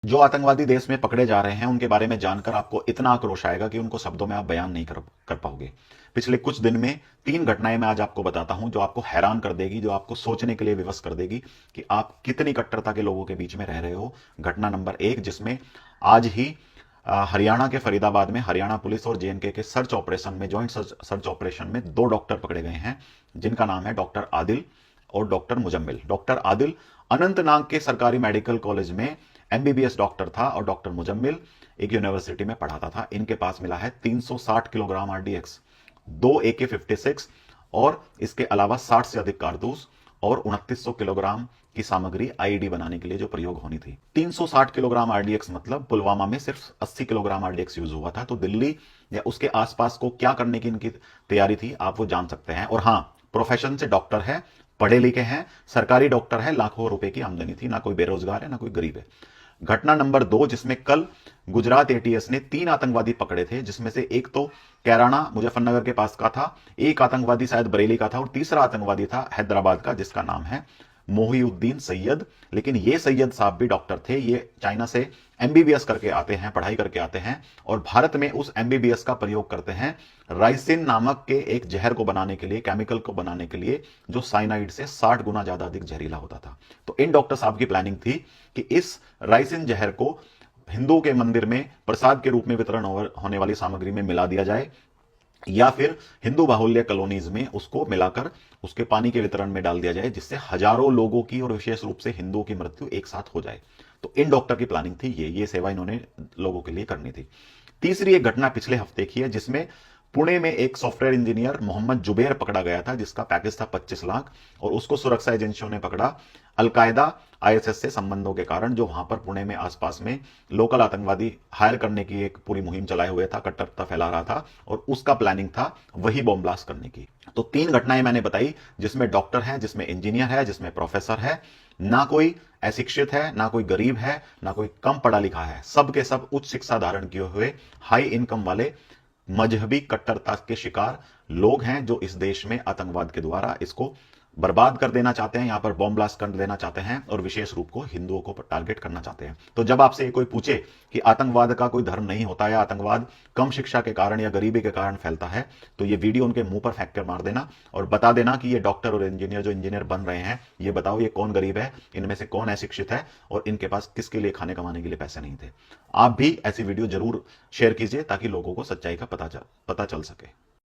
जो आतंकवादी देश में पकड़े जा रहे हैं उनके बारे में जानकर आपको इतना आक्रोश आएगा कि उनको शब्दों में आप बयान नहीं कर पाओगे। पिछले कुछ दिन में 3 घटनाएं मैं आज आपको बताता हूं जो आपको हैरान कर देगी, जो आपको सोचने के लिए विवश कर देगी कि आप कितनी कट्टरता के लोगों के बीच में रह रहे हो। घटना नंबर 1, जिसमें आज ही हरियाणा के फरीदाबाद में हरियाणा पुलिस और जेएनके के सर्च ऑपरेशन में, ज्वाइंट सर्च ऑपरेशन में 2 डॉक्टर पकड़े गए हैं, जिनका नाम है डॉक्टर आदिल और डॉक्टर मुजम्मिल। डॉक्टर आदिल अनंतनाग के सरकारी मेडिकल कॉलेज में एमबीबीएस डॉक्टर था और डॉक्टर मुजम्मिल एक यूनिवर्सिटी में पढ़ाता था। इनके पास मिला है 360 किलोग्राम आरडीएक्स, 2 AK-56 और इसके अलावा 60 से अधिक कारतूस और 2900 किलोग्राम की सामग्री आईईडी बनाने के लिए जो प्रयोग होनी थी। 360 किलोग्राम आरडीएक्स मतलब पुलवामा में सिर्फ 80 किलोग्राम आरडीएक्स यूज हुआ था। तो दिल्ली या उसके आसपास को क्या करने की इनकी तैयारी थी आप वो जान सकते हैं। और हां, प्रोफेशन से डॉक्टर है, पढ़े लिखे हैं, सरकारी डॉक्टर है, लाखों रुपए की आमदनी थी, ना कोई बेरोजगार है ना कोई गरीब है। घटना नंबर 2, जिसमें कल गुजरात एटीएस ने 3 आतंकवादी पकड़े थे, जिसमें से एक तो कैराना मुजफ्फरनगर के पास का था, एक आतंकवादी शायद बरेली का था और तीसरा आतंकवादी था हैदराबाद का, जिसका नाम है मोहिउद्दीन सैयद। लेकिन ये सैयद साहब भी डॉक्टर थे। ये चाइना से एमबीबीएस करके आते हैं, पढ़ाई करके आते हैं और भारत में उस एमबीबीएस का प्रयोग करते हैं राइसिन नामक के एक जहर को बनाने के लिए, केमिकल को बनाने के लिए, जो साइनाइड से 60 गुना ज्यादा अधिक जहरीला होता था। तो इन डॉक्टर साहब की प्लानिंग थी कि इस राइसिन जहर को हिंदुओं के मंदिर में प्रसाद के रूप में वितरण होने वाली सामग्री में मिला दिया जाए या फिर हिंदू बाहुल्य कॉलोनीज में उसको मिलाकर उसके पानी के वितरण में डाल दिया जाए, जिससे हजारों लोगों की और विशेष रूप से हिंदुओं की मृत्यु एक साथ हो जाए। तो इन डॉक्टर की प्लानिंग थी, ये सेवा इन्होंने लोगों के लिए करनी थी। तीसरी एक घटना पिछले हफ्ते की है, जिसमें पुणे में एक सॉफ्टवेयर इंजीनियर मोहम्मद जुबैर पकड़ा गया था, जिसका पैकेज था 25 लाख और उसको सुरक्षा एजेंसियों ने पकड़ा अलकायदा आईएसएस से संबंधों के कारण, जो वहां पर पुणे में आसपास में लोकल आतंकवादी हायर करने की एक पूरी मुहिम चलाए हुए था, कट्टरता फैला रहा था और उसका प्लानिंग था वही बॉम्ब ब्लास्ट करने की। तो 3 घटनाएं मैंने बताई, जिसमें डॉक्टर है, जिसमें इंजीनियर है, जिसमें प्रोफेसर है, ना कोई अशिक्षित है, ना कोई गरीब है, ना कोई कम पढ़ा लिखा है, सब के सब उच्च शिक्षा धारण किए हुए हाई इनकम वाले मजहबी कट्टरता के शिकार लोग हैं, जो इस देश में आतंकवाद के द्वारा इसको बर्बाद कर देना चाहते हैं, यहां पर बॉम्ब ब्लास्ट कर देना चाहते हैं और विशेष रूप को हिंदुओं को टारगेट करना चाहते हैं। तो जब आपसे कोई पूछे कि आतंकवाद का कोई धर्म नहीं होता या आतंकवाद कम शिक्षा के कारण या गरीबी के कारण फैलता है, तो ये वीडियो उनके मुंह पर फेंक कर मार देना और बता देना कि ये डॉक्टर और इंजीनियर जो इंजीनियर बन रहे हैं, ये बताओ ये कौन गरीब है, इनमें से कौन अशिक्षित है और इनके पास किसके लिए खाने कमाने के लिए पैसे नहीं थे। आप भी ऐसी वीडियो जरूर शेयर कीजिए ताकि लोगों को सच्चाई का पता चल सके।